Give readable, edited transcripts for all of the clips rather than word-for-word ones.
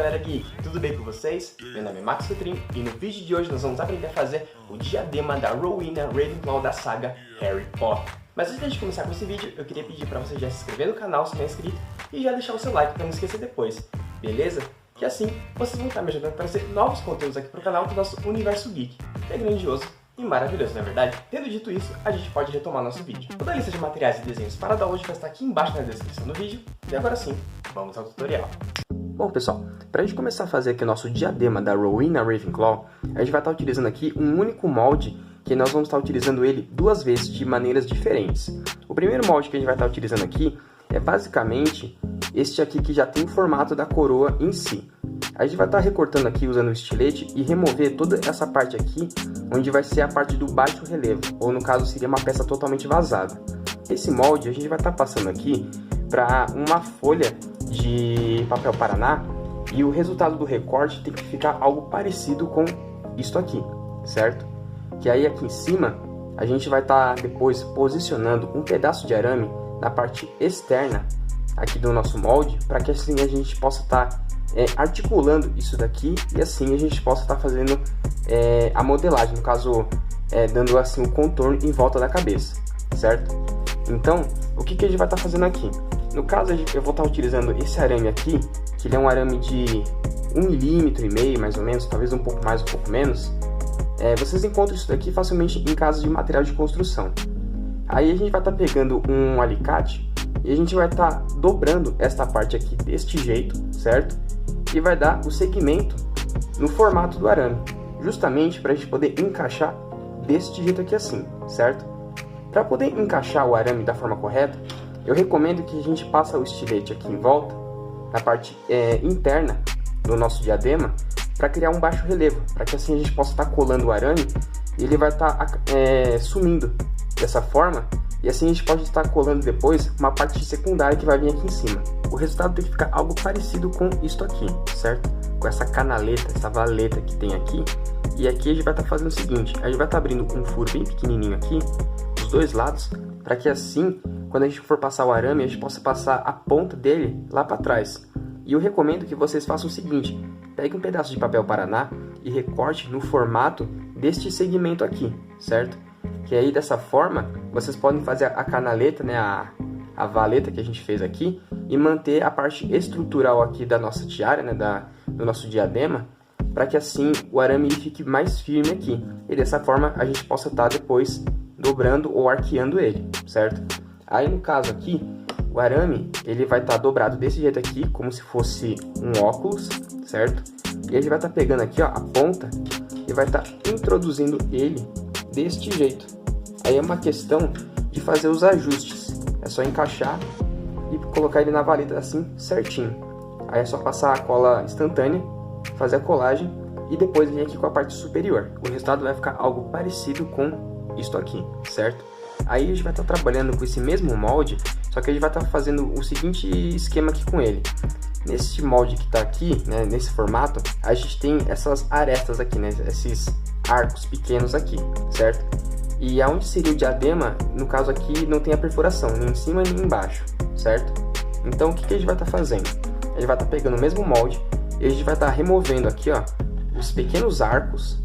galera geek, tudo bem com vocês? Meu nome é Max Cotrim e no vídeo de hoje nós vamos aprender a fazer o diadema da Rowena Ravenclaw da saga Harry Potter. Mas antes de começar com esse vídeo, eu queria pedir para você já se inscrever no canal se não é inscrito e já deixar o seu like para não esquecer depois, beleza? Que assim vocês vão estar me ajudando a trazer novos conteúdos aqui para o canal do nosso Universo Geek, que é grandioso e maravilhoso, não é verdade? Tendo dito isso, a gente pode retomar nosso vídeo. Toda a lista de materiais e desenhos para download vai estar aqui embaixo na descrição do vídeo. E agora sim, vamos ao tutorial. Bom pessoal, para a gente começar a fazer aqui o nosso diadema da Rowena Ravenclaw, a gente vai estar utilizando aqui um único molde, que nós vamos estar utilizando ele duas vezes de maneiras diferentes. O primeiro molde que a gente vai estar utilizando aqui é basicamente este aqui que já tem o formato da coroa em si. A gente vai estar recortando aqui usando o estilete e remover toda essa parte aqui, onde vai ser a parte do baixo relevo, ou no caso seria uma peça totalmente vazada. Esse molde a gente vai estar passando aqui para uma folha de papel paraná e o resultado do recorte tem que ficar algo parecido com isto aqui, certo? Que aí aqui em cima a gente vai estar depois posicionando um pedaço de arame na parte externa aqui do nosso molde, para que assim a gente possa estar articulando isso daqui e assim a gente possa estar fazendo a modelagem, no caso dando assim o contorno em volta da cabeça, certo? Então o que a gente vai estar fazendo aqui? No caso eu vou estar utilizando esse arame aqui, que ele é um arame de 1,5 mm mais ou menos, talvez um pouco mais, um pouco menos. Vocês encontram isso daqui facilmente em casas de material de construção. Aí a gente vai estar pegando um alicate e a gente vai estar dobrando esta parte aqui deste jeito, certo? E vai dar o segmento no formato do arame, justamente para a gente poder encaixar deste jeito aqui assim, certo? Para poder encaixar o arame da forma correta, eu recomendo que a gente passe o estilete aqui em volta, na parte interna do nosso diadema, para criar um baixo relevo, para que assim a gente possa estar colando o arame e ele vai estar sumindo dessa forma, e assim a gente pode estar colando depois uma parte secundária que vai vir aqui em cima. O resultado tem que ficar algo parecido com isto aqui, certo? Com essa canaleta, essa valeta que tem aqui. E aqui a gente vai estar fazendo o seguinte, a gente vai estar abrindo um furo bem pequenininho aqui, dos dois lados, para que assim, quando a gente for passar o arame, a gente possa passar a ponta dele lá para trás. E eu recomendo que vocês façam o seguinte, pegue um pedaço de papel paraná e recorte no formato deste segmento aqui, certo? Que aí dessa forma, vocês podem fazer a canaleta, né, a valeta que a gente fez aqui, e manter a parte estrutural aqui da nossa tiara, né, do nosso diadema, para que assim o arame fique mais firme aqui. E dessa forma a gente possa estar depois dobrando ou arqueando ele, certo? Aí no caso aqui, o arame ele vai estar dobrado desse jeito aqui, como se fosse um óculos, certo? E a gente vai estar pegando aqui, ó, a ponta e vai estar introduzindo ele deste jeito. Aí é uma questão de fazer os ajustes. É só encaixar e colocar ele na valeta assim certinho. Aí é só passar a cola instantânea, fazer a colagem e depois vir aqui com a parte superior. O resultado vai ficar algo parecido com isto aqui, certo? Aí a gente vai estar trabalhando com esse mesmo molde, só que a gente vai estar fazendo o seguinte esquema aqui com ele. Nesse molde que está aqui, né, nesse formato, a gente tem essas arestas aqui, né, esses arcos pequenos aqui, certo? E aonde seria o diadema, no caso aqui, não tem a perfuração, nem em cima nem embaixo, certo? Então o que a gente vai estar fazendo? A gente vai estar pegando o mesmo molde e a gente vai estar removendo aqui, ó, os pequenos arcos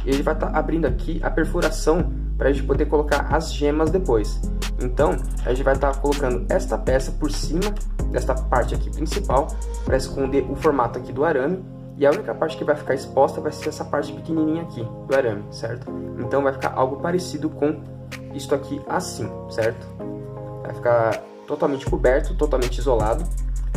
e a gente vai estar abrindo aqui a perfuração para a gente poder colocar as gemas depois. Então a gente vai estar colocando esta peça por cima desta parte aqui principal para esconder o formato aqui do arame. E a única parte que vai ficar exposta vai ser essa parte pequenininha aqui do arame, certo? Então vai ficar algo parecido com isto aqui assim, certo? Vai ficar totalmente coberto, totalmente isolado.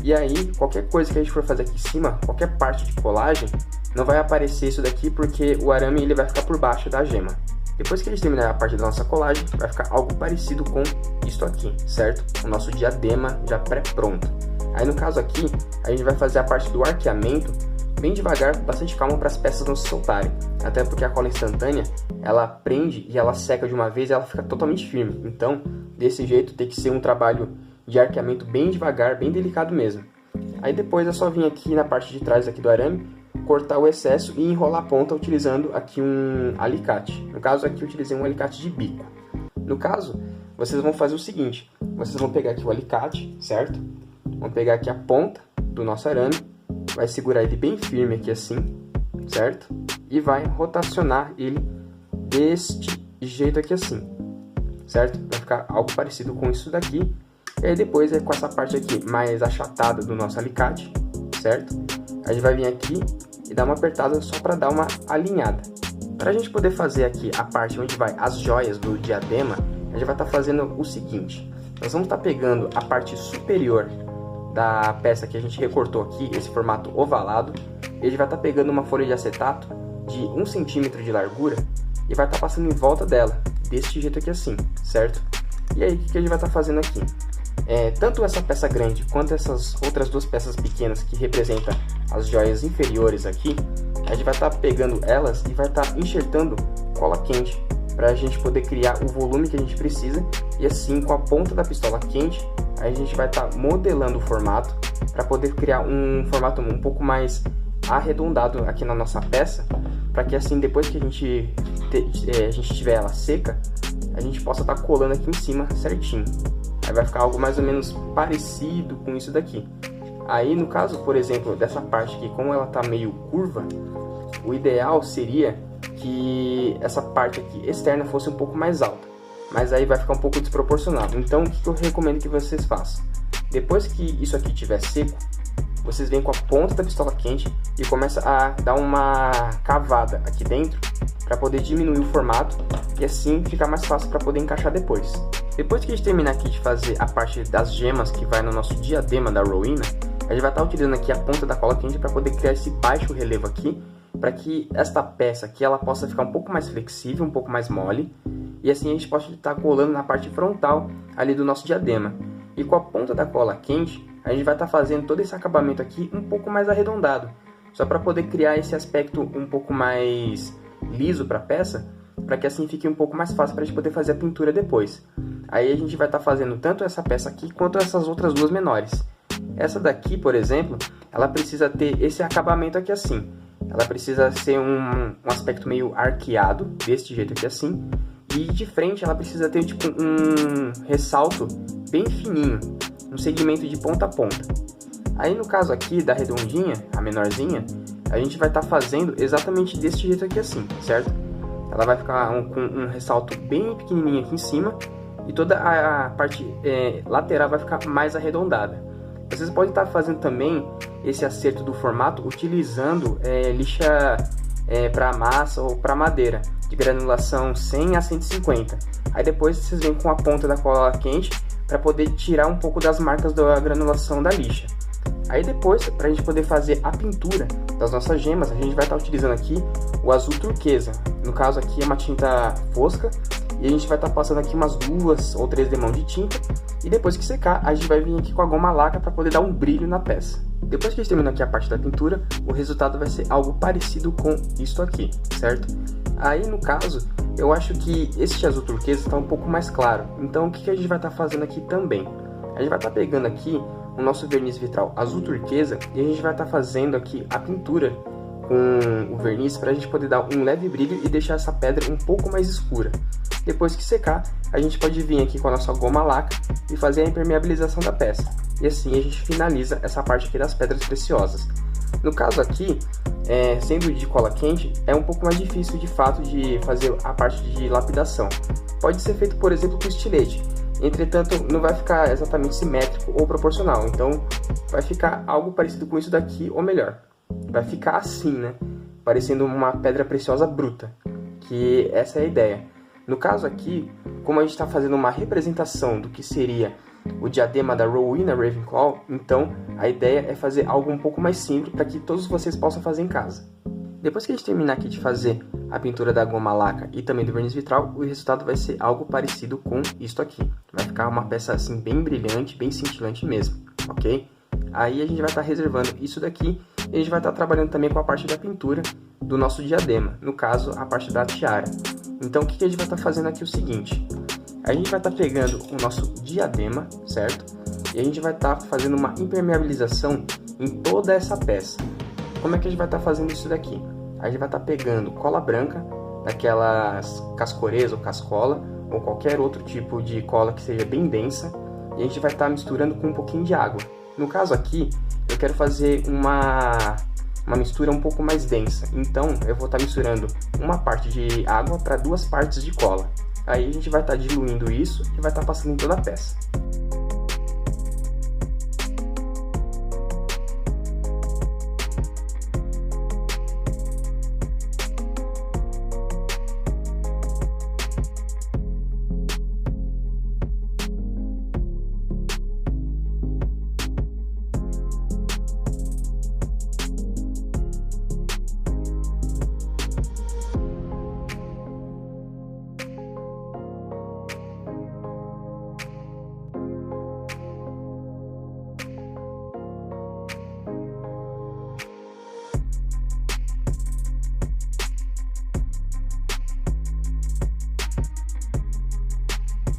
E aí, qualquer coisa que a gente for fazer aqui em cima, qualquer parte de colagem, não vai aparecer isso daqui porque o arame ele vai ficar por baixo da gema. Depois que a gente terminar a parte da nossa colagem, vai ficar algo parecido com isto aqui, certo? O nosso diadema já pré-pronto. Aí no caso aqui, a gente vai fazer a parte do arqueamento bem devagar, com bastante calma para as peças não se soltarem. Até porque a cola instantânea, ela prende e ela seca de uma vez e ela fica totalmente firme. Então, desse jeito tem que ser um trabalho de arqueamento bem devagar, bem delicado mesmo. Aí depois é só vir aqui na parte de trás aqui do arame, cortar o excesso e enrolar a ponta utilizando aqui um alicate. No caso aqui eu utilizei um alicate de bico. No caso, vocês vão fazer o seguinte, vocês vão pegar aqui o alicate, certo? Vão pegar aqui a ponta do nosso arame vai segurar ele bem firme aqui assim, certo? E vai rotacionar ele deste jeito aqui assim, certo? Vai ficar algo parecido com isso daqui. E aí depois é com essa parte aqui mais achatada do nosso alicate, certo? A gente vai vir aqui e dar uma apertada só para dar uma alinhada. Para a gente poder fazer aqui a parte onde vai as joias do diadema, a gente vai estar fazendo o seguinte. Nós vamos estar pegando a parte superior da peça que a gente recortou aqui, esse formato ovalado. E a gente vai estar pegando uma folha de acetato de 1 centímetro de largura e vai estar passando em volta dela, desse jeito aqui assim, certo? E aí, o que a gente vai estar fazendo aqui? Tanto essa peça grande quanto essas outras duas peças pequenas que representam as joias inferiores aqui, a gente vai estar pegando elas e vai estar enxertando cola quente para a gente poder criar o volume que a gente precisa. E assim, com a ponta da pistola quente, a gente vai estar modelando o formato para poder criar um formato um pouco mais arredondado aqui na nossa peça, para que assim, depois que a gente tiver ela seca, a gente possa estar colando aqui em cima certinho. Aí vai ficar algo mais ou menos parecido com isso daqui. Aí no caso, por exemplo, dessa parte aqui, como ela está meio curva, o ideal seria que essa parte aqui externa fosse um pouco mais alta, mas aí vai ficar um pouco desproporcional. Então o que eu recomendo que vocês façam? Depois que isso aqui estiver seco, vocês vêm com a ponta da pistola quente e começa a dar uma cavada aqui dentro para poder diminuir o formato e assim ficar mais fácil para poder encaixar depois. Depois que a gente terminar aqui de fazer a parte das gemas que vai no nosso diadema da Rowena, a gente vai estar utilizando aqui a ponta da cola quente para poder criar esse baixo relevo aqui, para que esta peça aqui ela possa ficar um pouco mais flexível, um pouco mais mole, e assim a gente pode estar colando na parte frontal ali do nosso diadema. E com a ponta da cola quente, a gente vai estar fazendo todo esse acabamento aqui um pouco mais arredondado, só para poder criar esse aspecto um pouco mais liso para a peça, para que assim fique um pouco mais fácil para a gente poder fazer a pintura depois. Aí a gente vai estar fazendo tanto essa peça aqui quanto essas outras duas menores. Essa daqui, por exemplo, ela precisa ter esse acabamento aqui assim. Ela precisa ser um aspecto meio arqueado, desse jeito aqui assim. E de frente ela precisa ter tipo um ressalto bem fininho, um segmento de ponta a ponta. Aí no caso aqui da redondinha, a menorzinha, a gente vai estar fazendo exatamente desse jeito aqui assim, certo? Ela vai ficar com um ressalto bem pequenininho aqui em cima e toda a parte lateral vai ficar mais arredondada. Vocês podem estar fazendo também esse acerto do formato utilizando lixa para massa ou para madeira, de granulação 100 a 150. Aí depois vocês vêm com a ponta da cola quente para poder tirar um pouco das marcas da granulação da lixa. Aí depois, para a gente poder fazer a pintura das nossas gemas, a gente vai estar utilizando aqui o azul turquesa. No caso aqui é uma tinta fosca e a gente vai estar passando aqui umas 2 ou 3 demãos de tinta. E depois que secar, a gente vai vir aqui com a goma laca para poder dar um brilho na peça. Depois que a gente terminar aqui a parte da pintura, o resultado vai ser algo parecido com isso aqui, certo? Aí no caso, eu acho que esse azul turquesa está um pouco mais claro. Então o que a gente vai estar fazendo aqui também? A gente vai estar pegando aqui o nosso verniz vitral azul turquesa e a gente vai estar fazendo aqui a pintura com o verniz para a gente poder dar um leve brilho e deixar essa pedra um pouco mais escura. Depois que secar, a gente pode vir aqui com a nossa goma laca e fazer a impermeabilização da peça. E assim a gente finaliza essa parte aqui das pedras preciosas. No caso aqui, sendo de cola quente, é um pouco mais difícil de fato de fazer a parte de lapidação. Pode ser feito, por exemplo, com estilete. Entretanto, não vai ficar exatamente simétrico ou proporcional. Então, vai ficar algo parecido com isso daqui, ou melhor, vai ficar assim, né? Parecendo uma pedra preciosa bruta. Que essa é a ideia. No caso aqui, como a gente está fazendo uma representação do que seria o diadema da Rowena Ravenclaw, então a ideia é fazer algo um pouco mais simples para que todos vocês possam fazer em casa. Depois que a gente terminar aqui de fazer a pintura da goma laca e também do verniz vitral, o resultado vai ser algo parecido com isto aqui. Vai ficar uma peça assim bem brilhante, bem cintilante mesmo, ok? Aí a gente vai estar reservando isso daqui e a gente vai estar trabalhando também com a parte da pintura do nosso diadema, no caso a parte da tiara. Então o que a gente vai estar fazendo aqui é o seguinte, a gente vai estar pegando o nosso diadema, certo? E a gente vai estar fazendo uma impermeabilização em toda essa peça. Como é que a gente vai estar fazendo isso daqui? A gente vai estar pegando cola branca, daquelas cascorês ou cascola, ou qualquer outro tipo de cola que seja bem densa, e a gente vai estar misturando com um pouquinho de água. No caso aqui, eu quero fazer uma mistura um pouco mais densa, então eu vou estar misturando uma parte de água para 2 partes de cola. Aí a gente vai estar diluindo isso e vai estar passando em toda a peça.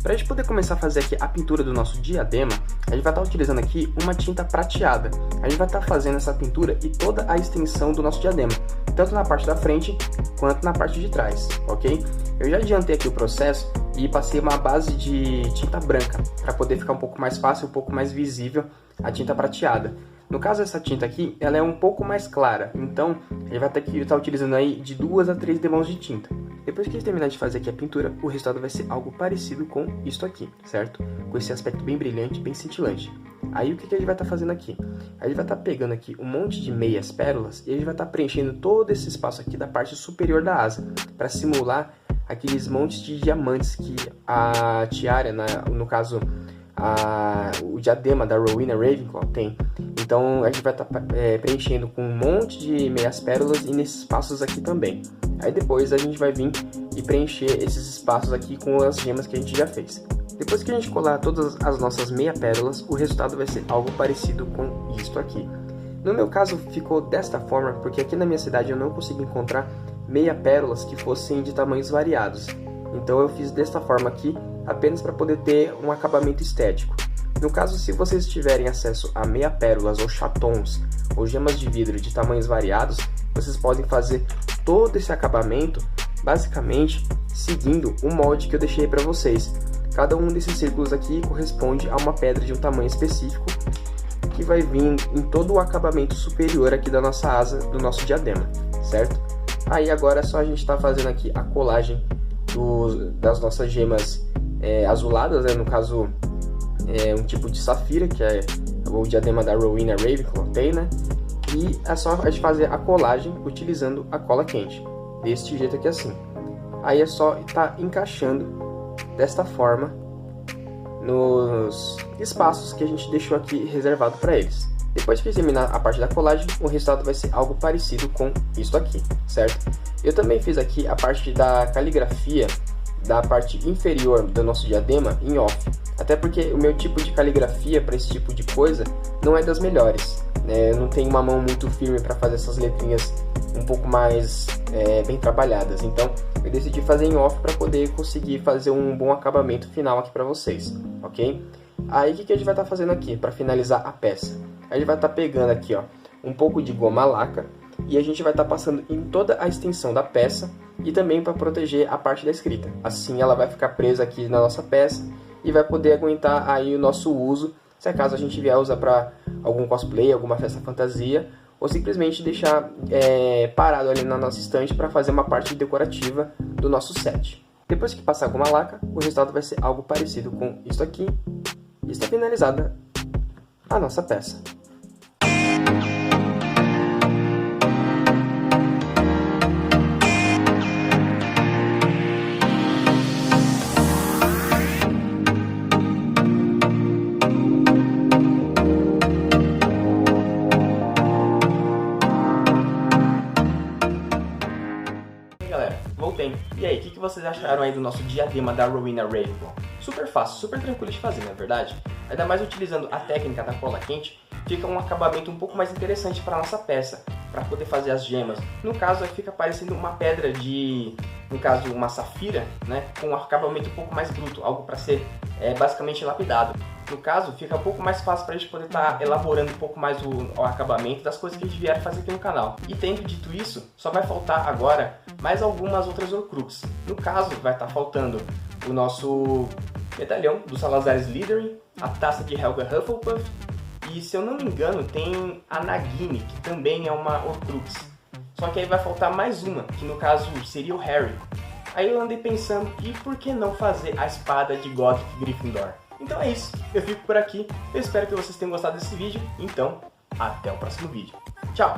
Para a gente poder começar a fazer aqui a pintura do nosso diadema, a gente vai estar utilizando aqui uma tinta prateada. A gente vai estar fazendo essa pintura e toda a extensão do nosso diadema, tanto na parte da frente quanto na parte de trás, ok? Eu já adiantei aqui o processo e passei uma base de tinta branca, para poder ficar um pouco mais fácil, um pouco mais visível a tinta prateada. No caso, essa tinta aqui, ela é um pouco mais clara, então a gente vai ter que estar utilizando aí de 2 a 3 demãos de tinta. Depois que a gente terminar de fazer aqui a pintura, o resultado vai ser algo parecido com isso aqui, certo? Com esse aspecto bem brilhante, bem cintilante. Aí o que a gente vai estar fazendo aqui? A gente vai estar pegando aqui um monte de meias pérolas e a gente vai estar preenchendo todo esse espaço aqui da parte superior da asa, para simular aqueles montes de diamantes que a tiara, no caso o diadema da Rowena Ravenclaw tem. Então a gente vai estar preenchendo com um monte de meias pérolas e nesses espaços aqui também. Aí depois a gente vai vir e preencher esses espaços aqui com as gemas que a gente já fez. Depois que a gente colar todas as nossas meia pérolas, o resultado vai ser algo parecido com isto aqui. No meu caso ficou desta forma porque aqui na minha cidade eu não consigo encontrar meia pérolas que fossem de tamanhos variados. Então eu fiz desta forma aqui apenas para poder ter um acabamento estético. No caso, se vocês tiverem acesso a meia pérolas ou chatons ou gemas de vidro de tamanhos variados, vocês podem fazer todo esse acabamento basicamente seguindo o molde que eu deixei para vocês. Cada um desses círculos aqui corresponde a uma pedra de um tamanho específico que vai vir em todo o acabamento superior aqui da nossa asa, do nosso diadema, certo? Aí agora é só a gente estar fazendo aqui a colagem das nossas gemas azuladas, né? No caso um tipo de safira, que é o diadema da Rowena Ravenclaw tem, né? E é só a gente fazer a colagem utilizando a cola quente, deste jeito aqui assim. Aí é só estar encaixando desta forma nos espaços que a gente deixou aqui reservado para eles. Depois que terminar a parte da colagem, o resultado vai ser algo parecido com isso aqui, certo? Eu também fiz aqui a parte da caligrafia da parte inferior do nosso diadema em off, até porque o meu tipo de caligrafia para esse tipo de coisa não é das melhores, né? Eu não tenho uma mão muito firme para fazer essas letrinhas um pouco mais bem trabalhadas, então eu decidi fazer em off para poder conseguir fazer um bom acabamento final aqui para vocês, ok? Aí o que a gente vai estar fazendo aqui para finalizar a peça? A gente vai estar pegando aqui, ó, um pouco de goma laca e a gente vai estar passando em toda a extensão da peça e também para proteger a parte da escrita. Assim ela vai ficar presa aqui na nossa peça e vai poder aguentar aí o nosso uso, se acaso a gente vier usar para algum cosplay, alguma festa fantasia, ou simplesmente deixar parado ali na nossa estante para fazer uma parte decorativa do nosso set. Depois que passar a goma laca, o resultado vai ser algo parecido com isso aqui e está finalizada a nossa peça. E aí, o que vocês acharam aí do nosso diadema da Rowena Ravenclaw? Super fácil, super tranquilo de fazer, não é verdade? Ainda mais utilizando a técnica da cola quente, fica um acabamento um pouco mais interessante para a nossa peça, para poder fazer as gemas. No caso, fica parecendo uma pedra no caso, uma safira, né, com um acabamento um pouco mais bruto, algo para ser basicamente lapidado. No caso, fica um pouco mais fácil para a gente poder estar elaborando um pouco mais o acabamento das coisas que a gente vier fazer aqui no canal. E tendo dito isso, só vai faltar agora mais algumas outras Horcruxes. No caso, vai estar faltando o nosso medalhão do Salazar Slytherin, a taça de Helga Hufflepuff, E se eu não me engano, tem a Nagini, que também é uma Horcrux. Só que aí vai faltar mais uma, que no caso seria o Harry. Aí eu andei pensando, e por que não fazer a espada de Godric Gryffindor? Então é isso, eu fico por aqui, eu espero que vocês tenham gostado desse vídeo, então até o próximo vídeo. Tchau!